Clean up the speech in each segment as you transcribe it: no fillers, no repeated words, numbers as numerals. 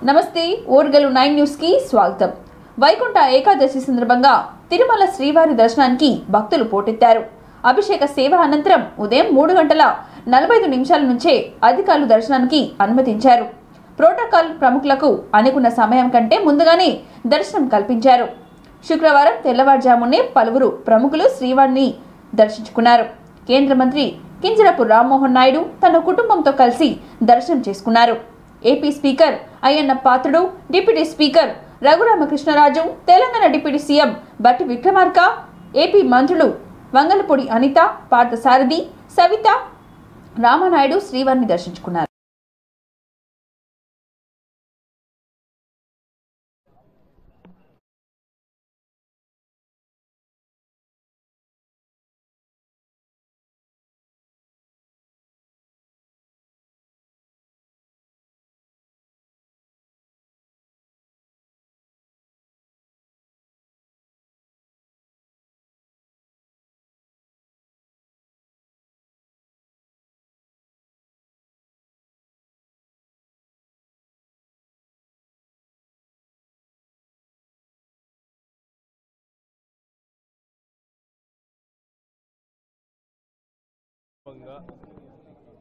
నమస్తే ఓర్గలు 9 న్యూస్ కి స్వాగతం. వైకుంఠ ఏకాదశి సందర్భంగా తిరుమల శ్రీవారి దర్శనానికి భక్తులు పోటెత్తారు. అభిషేక సేవ అనంతరం ఉదయం 3:45 నుంచే అధికారులు దర్శనానికి అనుమతించారు. ప్రోటోకాల్ ప్రముఖులకు అనుకున్న సమయం కంటే ముందుగానే దర్శనం కల్పించారు. శుక్రవారం తెల్లవారుజామునే పలువురు ప్రముఖులు శ్రీవారిని దర్శించుకున్నారు. కేంద్ర మంత్రి కింజరాపు రామ్మోహన్ నాయుడు తన కుటుంబంతో కలిసి దర్శనం చేసుకున్నారు. AP speaker Ayyanna Patrudu, deputy speaker Raghuramakrishnaraju, Telangana deputy CM Bhatti Vikramarka, AP మంత్రులు వంగలపూడి అనిత, పార్థసారథి, సవిత రామనాయుడు శ్రీవారిని దర్శించుకున్నారు.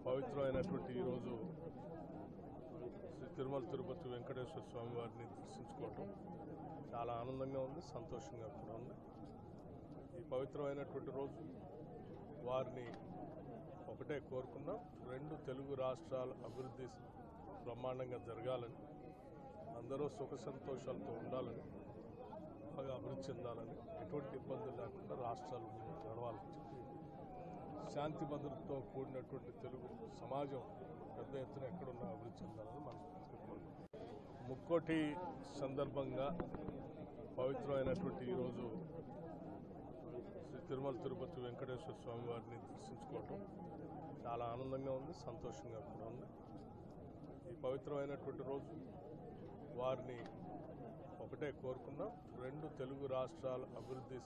పవిత్రమైనటువంటి ఈరోజు శ్రీ తిరుమల తిరుపతి వెంకటేశ్వర స్వామి వారిని దర్శించుకోవటం చాలా ఆనందంగా ఉంది, సంతోషంగా కూడా ఉంది. ఈ పవిత్రమైనటువంటి రోజు వారిని ఒకటే కోరుకున్నాం, రెండు తెలుగు రాష్ట్రాల అభివృద్ధి బ్రహ్మాండంగా జరగాలని, అందరూ సుఖ సంతోషాలతో ఉండాలని, బాగా అభివృద్ధి చెందాలని, ఎటువంటి ఇబ్బందులు లేకుండా రాష్ట్రాలు నడవాలని చెప్పి శాంతి భద్రతతో కూడినటువంటి తెలుగు సమాజం పెద్ద ఎత్తున ఎక్కడున్నా అభివృద్ధి చెందాలని మనం ముక్కోటి సందర్భంగా పవిత్రమైనటువంటి ఈరోజు శ్రీ తిరుమల తిరుపతి వెంకటేశ్వర స్వామి వారిని దర్శించుకోవటం చాలా ఆనందంగా ఉంది, సంతోషంగా కూడా ఉంది. ఈ పవిత్రమైనటువంటి రోజు వారిని ఒకటే కోరుకున్నాం, రెండు తెలుగు రాష్ట్రాల అభివృద్ధి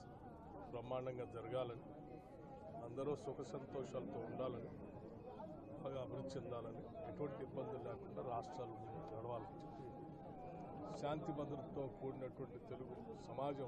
బ్రహ్మాండంగా జరగాలని, అందరూ సుఖ సంతోషాలతో ఉండాలని, బాగా అభివృద్ధి చెందాలని, ఎటువంటి ఇబ్బందులు లేకుండా రాష్ట్రాలు నడవాలని చెప్పి శాంతి భద్రతతో కూడినటువంటి తెలుగు సమాజం.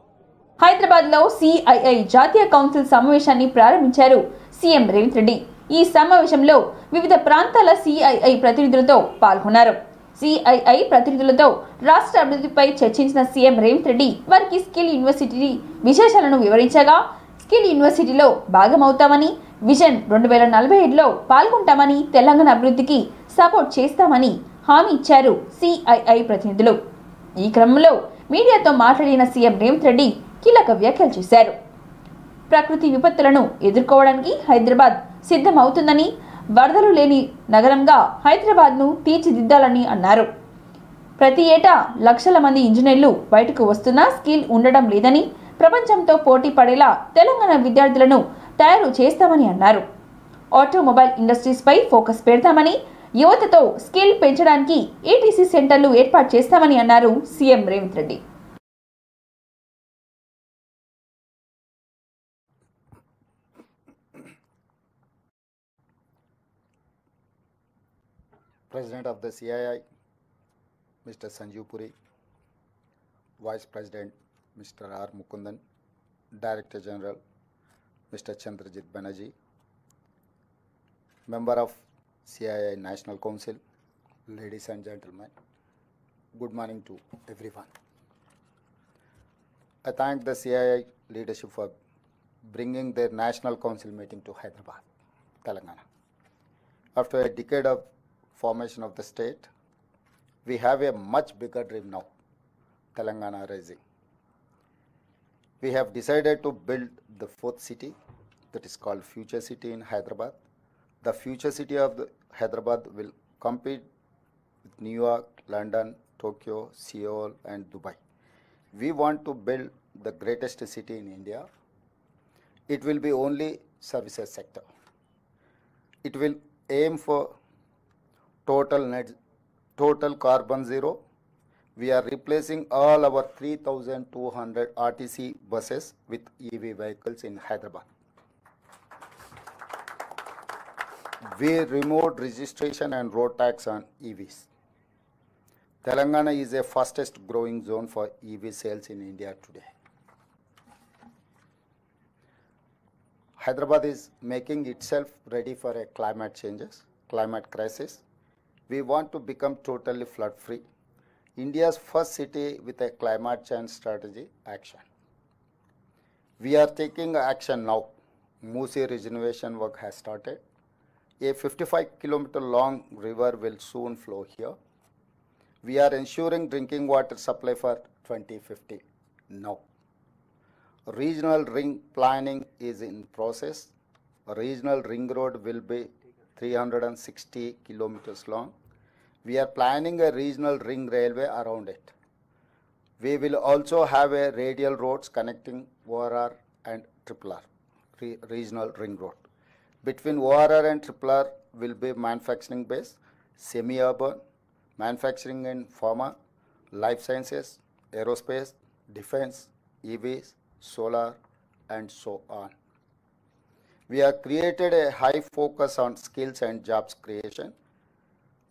హైదరాబాద్ లో సిఐఐ జాతీయ కౌన్సిల్ సమావేశాన్ని ప్రారంభించారు సీఎం రేవంత్ రెడ్డి. ఈ సమావేశంలో వివిధ ప్రాంతాల సిఐఐ ప్రతినిధులతో పాల్గొన్నారు. సిఐఐ ప్రతినిధులతో రాష్ట్ర అభివృద్ధిపై చర్చించిన సీఎం రేవంత్ రెడ్డి వారికి స్కిల్ యూనివర్సిటీ విశేషాలను వివరించగా, స్కిల్ యూనివర్సిటీలో భాగమవుతామని, విజన్ 2047లో పాల్గొంటామని, తెలంగాణ అభివృద్ధికి సపోర్ట్ చేస్తామని హామీ ఇచ్చారు సిఐఐ ప్రతినిధులు. ఈ క్రమంలో మీడియాతో మాట్లాడిన సీఎం రేవంత్ రెడ్డి కీలక వ్యాఖ్యలు చేశారు. ప్రకృతి విపత్తులను ఎదుర్కోవడానికి హైదరాబాద్ సిద్ధమవుతుందని, వరదలు లేని నగరంగా హైదరాబాద్ను తీర్చిదిద్దాలని అన్నారు. ప్రతి ఏటా లక్షల మంది ఇంజనీర్లు బయటకు వస్తున్నా స్కిల్ ఉండడం లేదని, ప్రపంచంతో పోటీ పడేలా తెలంగాణ విద్యార్థులను తయారు చేస్తామని అన్నారు. ఆటోమొబైల్ ఇండస్ట్రీస్ పై ఫోకస్ పెడతామని, యువతతో స్కిల్ పెంచడానికి ఏటీసీ సెంటర్లు ఏర్పాటు చేస్తామని అన్నారు CM Revanth Reddy. President of the CII, Mr. Sanjeev Puri, Vice President, Mr. R. Mukundan, Director General, Mr. Chandrajit Banerjee, Member of CII National Council, ladies and gentlemen, good morning to everyone. I thank the CII leadership for bringing their National Council meeting to Hyderabad, Telangana. After a decade of formation of the state, we have a much bigger dream now, Telangana Rising. We have decided to build the fourth city, that is called Future City in Hyderabad. The Future City of Hyderabad will compete with New York, London, Tokyo, Seoul and Dubai. We want to build the greatest city in India. It will be only services sector. It will aim for total carbon zero. We are replacing all our 3,200 RTC buses with EV vehicles in Hyderabad. We removed registration and road tax on EVs. Telangana is a fastest growing zone for EV sales in India today. Hyderabad is making itself ready for a climate crisis. We want to become totally flood free. India's first city with a climate change strategy action. We are taking action now. Moosi regeneration work has started. A 55-kilometer long river will soon flow here. We are ensuring drinking water supply for 2050 now. Regional ring planning is in process. A regional ring road will be 360 kilometers long. We are planning a regional ring railway around it. We will also have a radial roads connecting ORR and RRR, regional ring road. Between ORR and RRR will be manufacturing base, semi-urban, manufacturing and pharma, life sciences, aerospace, defense, EVs, solar, and so on. We have created a high focus on skills and jobs creation.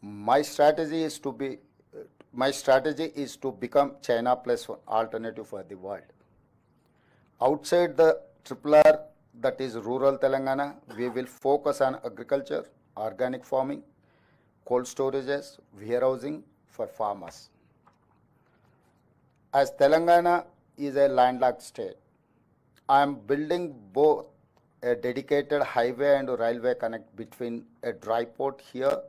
My strategy is to become China plus one alternative for the world. Outside the RRR, that is rural Telangana, we will focus on agriculture, organic farming, cold storages, warehousing for farmers. As Telangana is a landlocked state, I am building both a dedicated highway and railway connect between a dry port here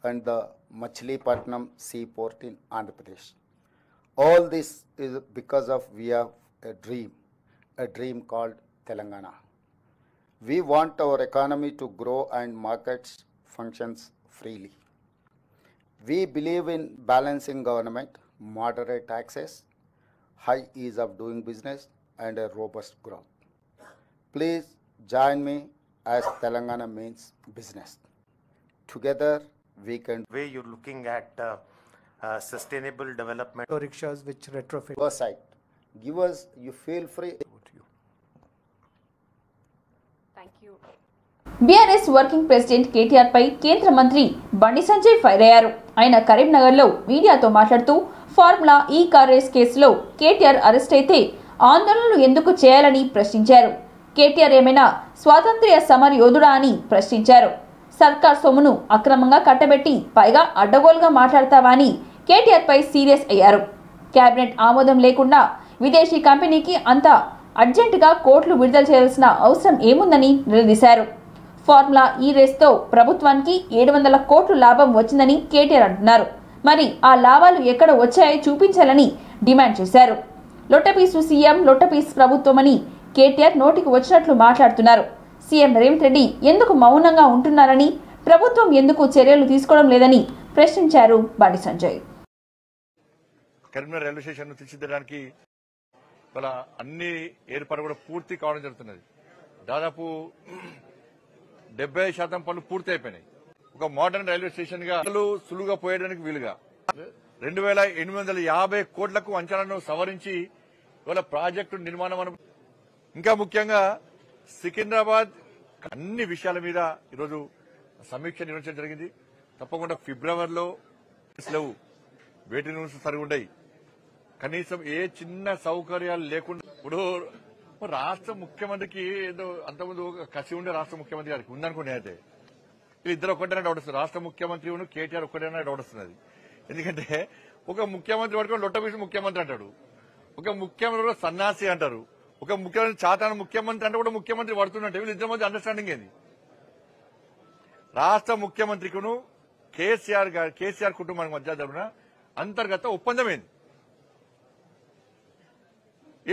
and the Machilipatnam seaport in Andhra Pradesh. All this is because of we have a dream called Telangana. We want our economy to grow and markets functions freely. We believe in balancing government, moderate taxes, high ease of doing business, and a robust growth. Please join me as Telangana means business. Together we can. Way you're looking at sustainable development. Auto rickshaws which retrofit. Your side. Give us, you feel free. Thank you. BRS working president KTR పై కేంద్ర మంత్రి Bandi Sanjay fire అయ్యారు. ఆయన కరీంనగర్లో మీడియాతో మాట్లాడుతూ formula ఈ car race కేసులో కేటీఆర్ అరెస్ట్ అయితే ఆందోళనలు ఎందుకు చేయాలని ప్రశ్నించారు. కేటీఆర్ ఏమైనా స్వాతంత్ర్య సమర యోధుడా అని ప్రశ్నించారు. సర్కార్ సొమ్మును అక్రమంగా కట్టబెట్టి పైగా అడ్డగోలుగా మాట్లాడతావా అని కేటీఆర్ పై సీరియస్ అయ్యారు. కేబినెట్ ఆమోదం లేకుండా విదేశీ కంపెనీకి అంత అర్జెంటుగా కోట్లు విడుదల చేయాల్సిన అవసరం ఏముందని నిలదీశారు. ఫార్ములా ఈ రేస్తో ప్రభుత్వానికి 700 కోట్లు లాభం వచ్చిందని కేటీఆర్ అంటున్నారు. మరి ఆ లాభాలు ఎక్కడ వచ్చాయో చూపించాలని డిమాండ్ చేశారు. లొట్టపీసు సీఎం, లొట్టపీసు ప్రభుత్వమని కేటీఆర్ నోటికి వచ్చినట్లు మాట్లాడుతున్నారు. సీఎం రేవంత్ రెడ్డి ఎందుకు మౌనంగా ఉంటున్నారని, ప్రభుత్వం ఎందుకు చర్యలు తీసుకోవడం లేదని ప్రశ్నించారు బండి సంజయ్. కరీంనగర్ రైల్వే స్టేషన్ తీర్చిదిద్దడానికి వాళ్ళ అన్ని ఏర్పాట్లు కూడా పూర్తి కావడం జరుగుతున్నది. దాదాపు 70% పనులు పూర్తి అయిపోయినాయి. ఒక మోడర్న్ రైల్వే స్టేషన్ గా సులువుగా పోయడానికి వీలుగా 2850 కోట్లకు అంచనాను సవరించి ఇవాళ ప్రాజెక్టు నిర్మాణం. ఇంకా ముఖ్యంగా సికింద్రాబాద్ అన్ని విషయాల మీద ఈరోజు సమీక్ష నిర్వహించడం జరిగింది. తప్పకుండా ఫిబ్రవరిలో లేవు, వెయిటింగ్ రూమ్స్ సరిగా ఉండయి, కనీసం ఏ చిన్న సౌకర్యాలు లేకుండా. ఇప్పుడు రాష్ట్ర ముఖ్యమంత్రికి ఏదో అంతకుముందు కసి ఉండే రాష్ట్ర ముఖ్యమంత్రి గారికి ఉందనుకునే అయితే ఇద్దరు ఒకటేనా డౌట్ వస్తుంది. రాష్ట్ర ముఖ్యమంత్రి కేటీఆర్ ఒకటేనా డౌట్ వస్తున్నది. ఎందుకంటే ఒక ముఖ్యమంత్రి పట్టుకొని లొట్టపీసి ముఖ్యమంత్రి అంటాడు, ఒక ముఖ్యమంత్రి సన్నాసి అంటారు, ఒక ముఖ్యమంత్రి చాతాన ముఖ్యమంత్రి అంటే కూడా ముఖ్యమంత్రి పడుతున్నట్టు వీళ్ళిద్దరి మధ్య అండర్స్టాండింగ్ ఏంది? రాష్ట్ర ముఖ్యమంత్రికును కేసీఆర్ కుటుంబానికి మధ్య జరిగిన అంతర్గత ఒప్పందం ఏంది?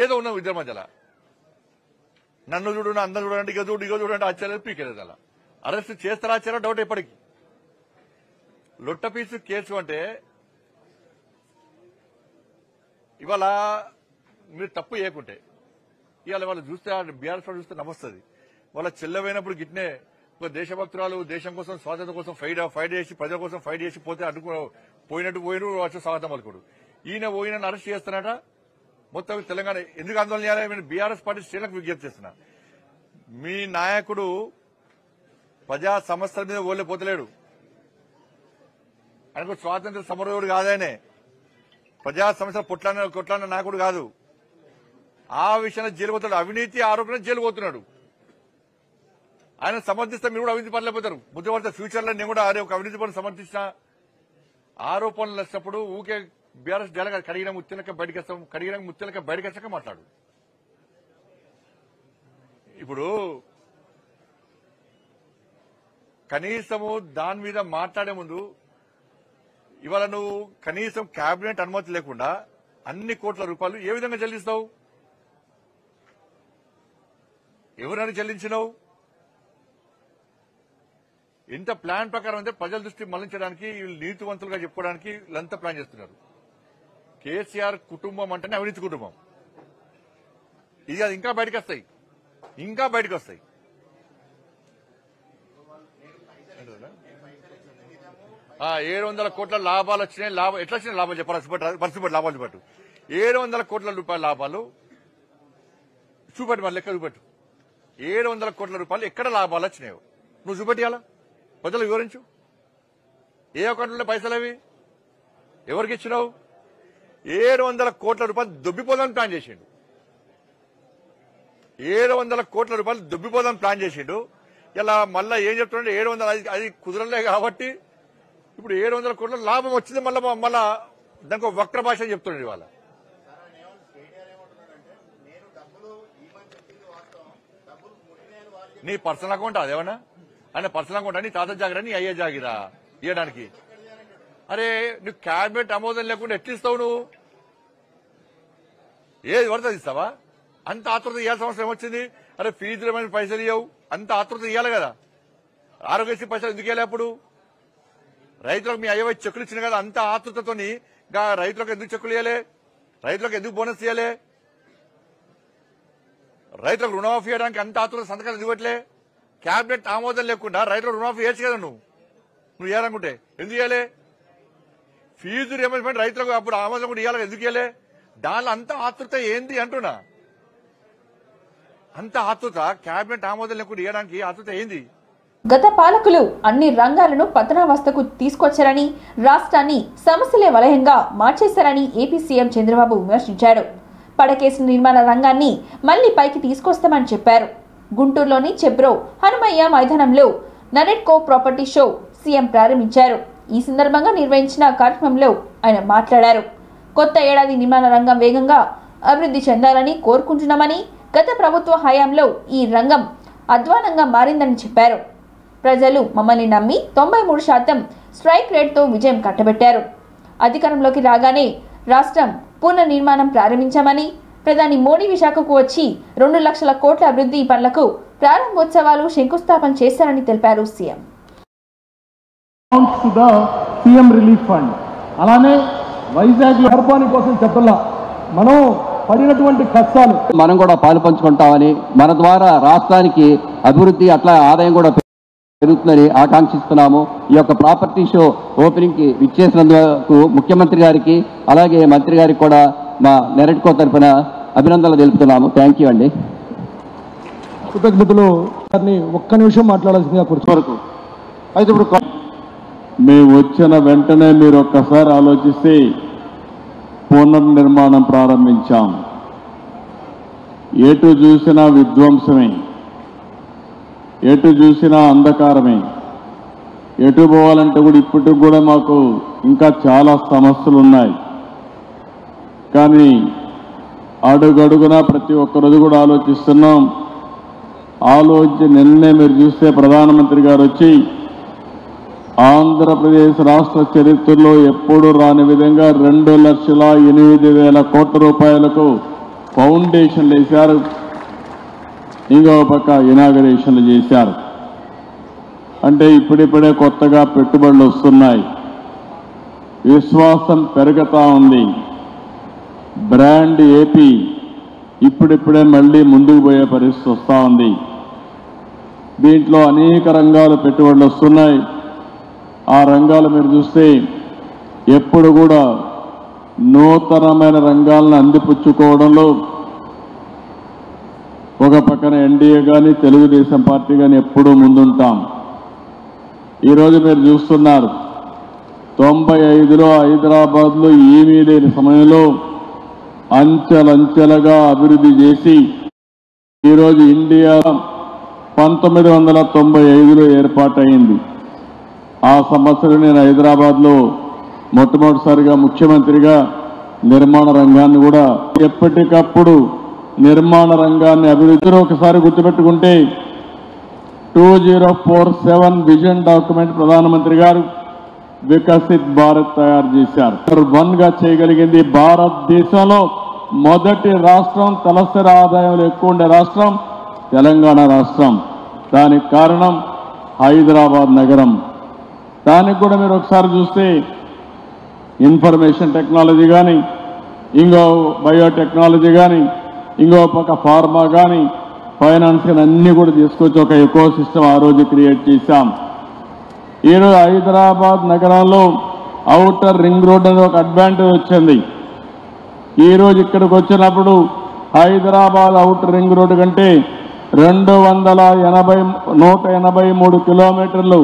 ఏదో ఉన్నాం ఇద్దరి మధ్యలో. నన్ను చూడు, అందరు చూడండి, ఇక చూడండి ఆశ్చర్యం పీకేలేదు. అలా అరెస్ట్ చేస్తారా ఆశ్చర్యం డౌట్ ఎప్పటికీ. లొట్టపీసు కేసు అంటే ఇవాళ మీరు తప్పు చేయకుంటే ఇవాళ వాళ్ళు చూస్తే బీఆర్ఎస్ వాళ్ళు చూస్తే నమస్తుంది. వాళ్ళ చెల్లెమైనప్పుడు గిట్నే ఒక దేశభక్తురాలు దేశం కోసం స్వాతంత్రం కోసం ఫైట్ చేసి ప్రజల కోసం ఫైట్ చేసి పోతే పోయినట్టు వచ్చి స్వాగతం పలుకుడు. ఈయన అరెస్ట్ చేస్తున్నట. మొత్తం తెలంగాణ ఎందుకు ఆందోళన చేయాలి? బీఆర్ఎస్ పార్టీ శ్రేణులకు విజ్ఞప్తి చేస్తున్నా. మీ నాయకుడు ప్రజా సమస్యల మీద ఓళ్ళే పోతలేడు. ఆయనకు స్వాతంత్ర సమరయోధుడు కాదాయనే. ప్రజా సమస్యలు కొట్లాడిన నాయకుడు కాదు. ఆ విషయంలో జైలు పోతాడు. అవినీతి ఆరోపణ జైలు పోతున్నాడు. ఆయన సమర్థిస్తే మీరు కూడా అవినీతి పనులైపోతారు. బుద్ధిపడితే ఫ్యూచర్ లో నేను కూడా ఒక అవినీతి పనులు సమర్థించిన ఆరోపణలు వచ్చినప్పుడు ఊకే బీఆర్ఎస్ జైలు కడిగిన ముత్తులక బయటకు వస్తాం, కడిగిన ముత్తులక బయటకు వచ్చాక మాట్లాడు. ఇప్పుడు కనీసము దాని మీద మాట్లాడే ముందు ఇవాళ నువ్వు కనీసం కేబినెట్ అనుమతి లేకుండా అన్ని కోట్ల రూపాయలు ఏ విధంగా చెల్లిస్తావు? ఎవరైనా చెల్లించినావు? ఇంత ప్లాన్ ప్రకారం అయితే ప్రజల దృష్టి మళ్లించడానికి వీళ్ళు నీతివంతులుగా చెప్పుకోవడానికి వీళ్ళంతా ప్లాన్ చేస్తున్నారు. కేసీఆర్ కుటుంబం అంటేనే అవినీతి కుటుంబం. ఇది అది ఇంకా బయటకు వస్తాయి. 700 కోట్ల లాభాలు వచ్చినాయి. ఎట్లా వచ్చినాయి లాభాలు చెప్పాలి? పరిస్థితి లాభాలు చూపెట్టు. 700 కోట్ల రూపాయల లాభాలు చూపెట్టు, మరి లెక్క చూపెట్టు. 700 కోట్ల రూపాయలు ఎక్కడ లాభాలు వచ్చినాయో నువ్వు చూపెట్టాలా? ప్రజలు వివరించు. ఏ అకౌంట్లో పైసలు అవి ఎవరికి ఇచ్చినావు? 700 కోట్ల రూపాయలు దొబ్బిపోదామని ప్లాన్ చేసిండు. 700 కోట్ల రూపాయలు దొబ్బిపోదామని ప్లాన్ చేసిండు. ఇలా మళ్ళా ఏం చెప్తుండే 700 అది కుదరలే కాబట్టి ఇప్పుడు 700 కోట్ల లాభం వచ్చింది. మళ్ళా దానికి ఒక వక్ర భాష చెప్తుండే ఇవాళ. నీ పర్సనల్ అకౌంట్ అదేమన్నా? ఆయన పర్సనల్ అకౌంట్ నీ తాత జాగిరా, నీ అయ్యే జాగిరా ఇవ్వడానికి? అరే నువ్వు క్యాబినెట్ ఆమోదం లేకుండా ఎట్లిస్తావు? నువ్వు ఏది పడుతుంది ఇస్తావా? అంత ఆతృత ఇవ్వాల్సిన అవసరం ఏమొచ్చింది? అరే ఫీజులు ఏమైనా పైసలు ఇవ్వవు, అంత ఆతృత ఇవ్వాలి కదా. ఆరోగ్యశ్రీ పైసలు ఎందుకు ఇవ్వాలి? అప్పుడు రైతులకు మీ అయ్యవై చెక్కులు ఇచ్చిన కదా, అంత ఆతృతతోని రైతులకు ఎందుకు చెక్కులు ఇవ్వలే? రైతులకు ఎందుకు బోనస్ ఇవ్వలే? రైతులకు రుణమాఫీ చేయడానికి అంత ఆతృత సంతకాలు ఎందుకు పెట్టలే? క్యాబినెట్ ఆమోదం లేకుండా రైతులకు రుణమాఫీ చేయొచ్చు కదా. నువ్వు ఇవ్వాలనుకుంటే ఎందుకు ఇవ్వలే? ఫీజు రియంబర్స్మెంట్ రైతులకు అప్పుడు ఆమోదం కూడా ఇవ్వాలి, ఎందుకు ఇవ్వలే? దానిలో అంత ఆతృత ఏంది అంటున్నా. అంత ఆతృత క్యాబినెట్ ఆమోదం లేకుండా ఇవ్వడానికి ఆతృత ఏంది? గత పాలకులు అన్ని రంగాలను పతనావస్థకు తీసుకొచ్చారని, రాష్ట్రాన్ని సమస్యలే వలయంగా మార్చేశారని ఏపీ సీఎం చంద్రబాబు విమర్శించారు. పడకేసిన నిర్మాణ రంగాన్ని మళ్లీ పైకి తీసుకొస్తామని చెప్పారు. గుంటూరులోని చెబ్రో హనుమయ్య మైదానంలో నరెట్కో ప్రాపర్టీ షో సీఎం ప్రారంభించారు. ఈ సందర్భంగా నిర్వహించిన కార్యక్రమంలో ఆయన మాట్లాడారు. కొత్త ఏడాది నిర్మాణ రంగం వేగంగా అభివృద్ధి చెందాలని కోరుకుంటున్నామని, గత ప్రభుత్వ హయాంలో ఈ రంగం అధ్వానంగా మారిందని చెప్పారు. ప్రజలు మమ్మల్ని నమ్మి 93% స్ట్రైక్ రేట్తో విజయం కట్టబెట్టారు. అధికారంలోకి రాగానే రాష్ట్రం పునర్నిర్మాణం ప్రారంభించామని, ప్రధాని మోడీ విశాఖకు వచ్చి 2 లక్షల కోట్ల అభివృద్ధి పనులకు ప్రారంభోత్సవాలు శంకుస్థాపన చేశారని తెలిపారు సీఎం. సీఎం రిలీఫ్ ఫండ్ అలానే వైజాగ్ ఏర్పాటు కోసం చెప్పలా, మనం పడినటువంటి కష్టాలు మనం కూడా పాలు పంచుకుంటామని, మన ద్వారా రాష్ట్రానికి అభివృద్ధి అట్లా ఆదాయం కూడా పెరుగుతుందని ఆకాంక్షిస్తున్నాము. ఈ యొక్క ప్రాపర్టీ షో ఓపెనింగ్ కి విచ్చేసినందుకు ముఖ్యమంత్రి గారికి అలాగే మంత్రి గారికి కూడా మా నెరెట్కో తరఫున అభినందనలు తెలుపుతున్నాము. థ్యాంక్ యూ అండి. కృతజ్ఞతలు. ఒక్క నిమిషం మాట్లాడాల్సిందిగా కూర్చోవరకు. అయితే ఇప్పుడు మేము వచ్చిన వెంటనే మీరు ఒక్కసారి ఆలోచిస్తే పునర్నిర్మాణం ప్రారంభించాం. ఎటు చూసినా విధ్వంసమే, ఎటు చూసినా అంధకారమే. ఎటు పోవాలంటే కూడా ఇప్పటికి కూడా మాకు ఇంకా చాలా సమస్యలు ఉన్నాయి. కానీ అడుగడుగునా ప్రతి ఒక్కరోజు కూడా ఆలోచిస్తున్నాం. ఆలోచించి నిన్నే మీరు చూస్తే ప్రధానమంత్రి గారు వచ్చి ఆంధ్రప్రదేశ్ రాష్ట్ర చరిత్రలో ఎప్పుడూ రాని విధంగా 2,08,000 కోట్ల రూపాయలకు ఫౌండేషన్లు వేశారు. ఇంకో పక్క ఇనాగరేషన్లు చేశారు. అంటే ఇప్పుడిప్పుడే కొత్తగా పెట్టుబడులు వస్తున్నాయి, విశ్వాసం పెరుగుతా ఉంది. బ్రాండ్ ఏపీ ఇప్పుడిప్పుడే మళ్ళీ ముందుకు పోయే పరిస్థితి వస్తూ ఉంది. దీంట్లో అనేక రంగాలు పెట్టుబడులు వస్తున్నాయి. ఆ రంగాలు మీరు చూస్తే ఎప్పుడు కూడా నూతనమైన రంగాలను అందిపుచ్చుకోవడంలో ఒక పక్కన ఎన్డీఏ కానీ తెలుగుదేశం పార్టీ కానీ ఎప్పుడూ ముందుంటాం. ఈరోజు మీరు చూస్తున్నారు 95లో హైదరాబాద్లో ఏమీ లేని సమయంలో అంచెలంచెలుగా అభివృద్ధి చేసి ఈరోజు ఇండియా 1995లో ఏర్పాటైంది. ఆ సంవత్సరం నేను హైదరాబాద్లో మొట్టమొదటిసారిగా ముఖ్యమంత్రిగా నిర్మాణ రంగాన్ని కూడా ఎప్పటికప్పుడు నిర్మాణ రంగాన్ని అభివృద్ధిలో ఒకసారి గుర్తుపెట్టుకుంటే 2047 విజన్ డాక్యుమెంట్ ప్రధానమంత్రి గారు వికసిత్ భారత్ తయారు చేశారు. 1గా చేయగలిగింది. భారతదేశంలో మొదటి రాష్ట్రం, తలసరి ఆదాయంలో ఎక్కువ ఉండే రాష్ట్రం తెలంగాణ రాష్ట్రం. దానికి కారణం హైదరాబాద్ నగరం. దానికి కూడా మీరు ఒకసారి చూస్తే ఇన్ఫర్మేషన్ టెక్నాలజీ కానీ, ఇంకో బయోటెక్నాలజీ కానీ, ఇంకో పక్క ఫార్మా కానీ, ఫైనాన్స్ కానీ అన్నీ కూడా తీసుకొచ్చి ఒక ఎకో సిస్టమ్ ఆ రోజు క్రియేట్ చేశాం. ఈరోజు హైదరాబాద్ నగరంలో ఔటర్ రింగ్ రోడ్ అనే ఒక అడ్వాంటేజ్ వచ్చింది. ఈరోజు ఇక్కడికి వచ్చినప్పుడు హైదరాబాద్ ఔటర్ రింగ్ రోడ్డు కంటే 183 కిలోమీటర్లు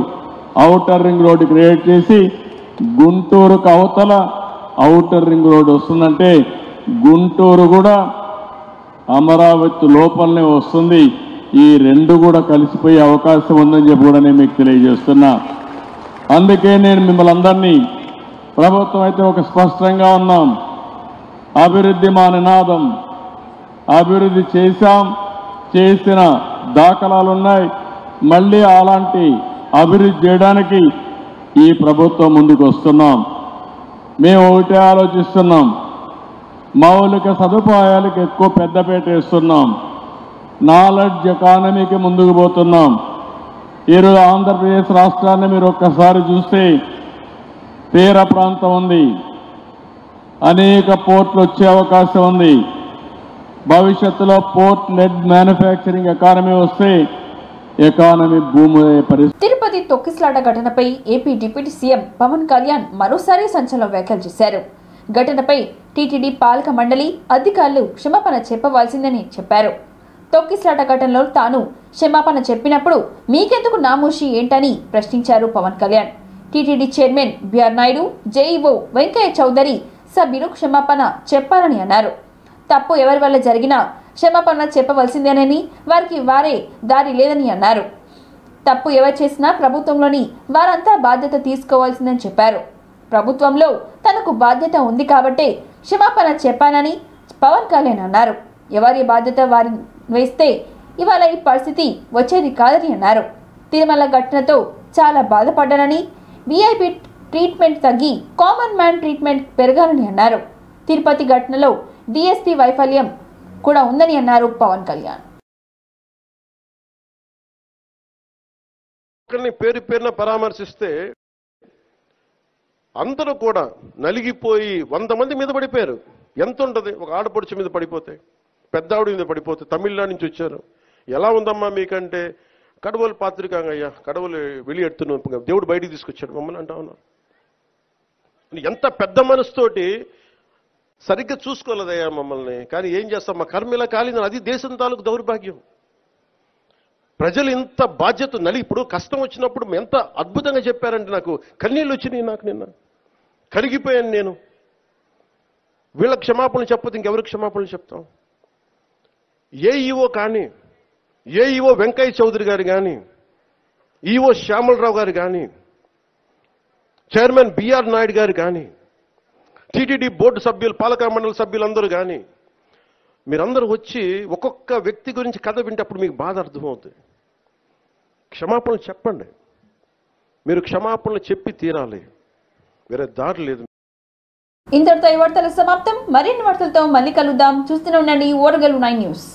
ఔటర్ రింగ్ రోడ్డు క్రియేట్ చేసి గుంటూరుకు అవతల ఔటర్ రింగ్ రోడ్డు వస్తుందంటే గుంటూరు కూడా అమరావతి లోపలనే వస్తుంది. ఈ రెండు కూడా కలిసిపోయే అవకాశం ఉందని చెప్పి కూడా నేను మీకు తెలియజేస్తున్నా. అందుకే నేను మిమ్మల్ని అందరినీ, ప్రభుత్వం అయితే ఒక స్పష్టంగా ఉన్నాం, అభివృద్ధి మా నినాదం. అభివృద్ధి చేశాం, చేసిన దాఖలాలు ఉన్నాయి. మళ్ళీ అలాంటి అభివృద్ధి చేయడానికి ఈ ప్రభుత్వం ముందుకు వస్తున్నాం. మేము ఒకటే ఆలోచిస్తున్నాం, మౌలిక సదుపాయాలకు ఎక్కువ పెద్దపీట వేస్తున్నాం. నాలెడ్జ్ ఎకానమీకి ముందుకు పోతున్నాం. ఈరోజు ఆంధ్రప్రదేశ్ రాష్ట్రాన్ని మీరు ఒక్కసారి చూస్తే తీర ప్రాంతం ఉంది, అనేక పోర్ట్లు వచ్చే అవకాశం ఉంది. భవిష్యత్తులో పోర్ట్ లెడ్ మ్యానుఫ్యాక్చరింగ్ ఎకానమీ వస్తే ఎకానమీ భూమి పరిస్థితి. తిరుపతి తొక్కిసలాట ఘటనపై AP deputy CM Pawan Kalyan మరోసారి సంచలన వ్యాఖ్యలు చేశారు. ఘటనపై టీటీడీ పాలక మండలి అధికారులు క్షమాపణ చెప్పవలసిందని చెప్పారు. తొక్కిసలాట ఘటనలో తాను క్షమాపణ చెప్పినప్పుడు మీకెందుకు నామోషి ఏంటని ప్రశ్నించారు Pawan Kalyan. TTD chairman BR Naidu, JEO Venkaiah Chowdary సభ్యులు క్షమాపణ చెప్పాలని అన్నారు. తప్పు ఎవరి వల్ల జరిగినా క్షమాపణ చెప్పవలసిందేనని, వారికి వారే దారి లేదని అన్నారు. తప్పు ఎవరు చేసినా ప్రభుత్వంలోని వారంతా బాధ్యత తీసుకోవాల్సిందని చెప్పారు. ప్రభుత్వంలో తనకు బాధ్యత ఉంది కాబట్టే క్షమాపణ చెప్పానని పవన్ కళ్యాణ్ అన్నారు. ఎవరి బాధ్యత వారి వేస్తే ఇవాళ ఈ పరిస్థితి వచ్చేది కాదని అన్నారు. తిరుమల ఘటనతో చాలా బాధపడ్డానని, వీఐపీ ట్రీట్మెంట్ తగ్గి కామన్ మ్యాన్ ట్రీట్మెంట్ పెరగాలని అన్నారు. తిరుపతి ఘటనలో డీఎస్పీ వైఫల్యం కూడా ఉందని అన్నారు పవన్ కళ్యాణ్. పేరు పేరున పరామర్శిస్తే అందరూ కూడా నలిగిపోయి 100 మంది మీద పడిపోయారు. ఎంత ఉంటుంది ఒక ఆడపడుచు మీద పడిపోతే, పెద్ద ఆవిడ మీద పడిపోతే, తమిళనాడు నుంచి వచ్చారు. ఎలా ఉందమ్మా మీకంటే, కడవలు పాత్రికాంగయ్యా, కడవలు వెళ్ళి దేవుడు బయటికి తీసుకొచ్చాడు మమ్మల్ని అంటా ఉన్నారు. ఎంత పెద్ద మనసుతోటి సరిగ్గా చూసుకోలేదయ్యా మమ్మల్ని. కానీ ఏం చేస్తాం, మా కర్మ ఇలా కాలిందని. అది దేశం తాలూకు దౌర్భాగ్యం. ప్రజలు ఇంత బాధ్యత ఇప్పుడు కష్టం వచ్చినప్పుడు ఎంత అద్భుతంగా చెప్పారంటే నాకు కన్నీళ్ళు వచ్చినాయి. నాకు నిన్న కరిగిపోయాను నేను. వీళ్ళ క్షమాపణలు చెప్పదు ఇంకెవరికి క్షమాపణలు చెప్తాం? ఏఈఓ కానీ, ఏఈఓ వెంకయ్య చౌదరి గారు కానీ, ఈఓ శ్యామలరావు గారు కానీ, చైర్మన్ బిఆర్ నాయుడు గారు కానీ, టీటీడీ బోర్డు సభ్యులు, పాలక మండలి సభ్యులందరూ కానీ, మీరందరూ వచ్చి ఒక్కొక్క వ్యక్తి గురించి కథ వింటప్పుడు మీకు బాధ అర్థమవుతుంది. క్షమాపణలు చెప్పండి. మీరు క్షమాపణలు చెప్పి తీరాలి, వేరే దారి లేదు. ఇంతటితో ఈ వార్తలు సమాప్తం. మరిన్ని వార్తలతో మళ్ళీ కలుద్దాం. చూస్తూనే ఉండండి ఓరగల్లు 9 న్యూస్.